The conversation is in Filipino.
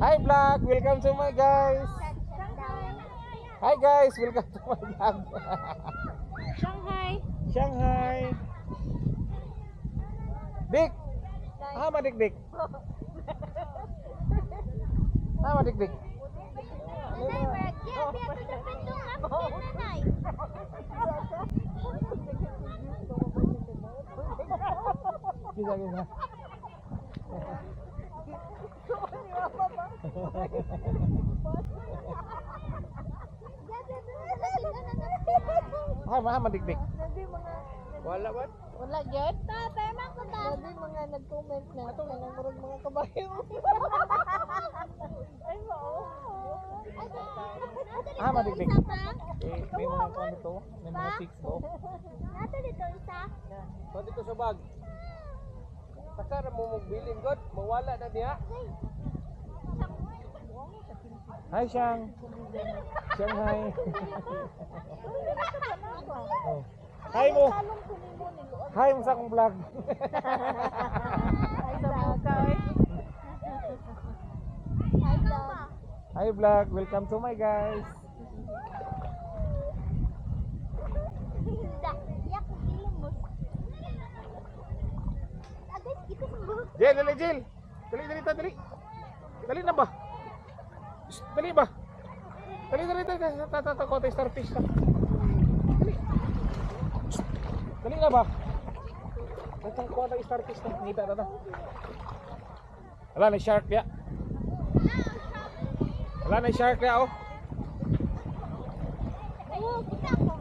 Hi vlog, welcome to my guys. Hi guys, welcome to my vlog. Shanghai. Shanghai. Dik. Ama dik dik. Ama dik dik. Nanay, maragya. Biya ito sa pinong napkin, nanay. Gisa gisa. Ay, mahal dik dik. Wala ba? Wala yun. Tatay, ko ta. Sabi mga nag-comment na kanang murag mga kabayo. Ay, mao. Ah, madigdig. May mga kung ito, may mga chicks ko. Nata dito isa. So dito sa bag. Pasara mo magbilin god, mawala na diha. Hi Shang. Shanghai. Oh. Hi mo. Hi mo sa akong vlog. Ay, sa buka eh. Hi vlog, welcome to my guys. Yak, ilang mo. Agad, kita sa buhok. Jel, dali Jel. Dali. Dali na ba? Shh, dali ba? Dali. Tata ko tayo starfish na. Dali. Shh, dali na ba? Tatang ko tayo starfish na. Ngita na. Wala na shark ya. Wala na shark ya oh. Oo, kita ko.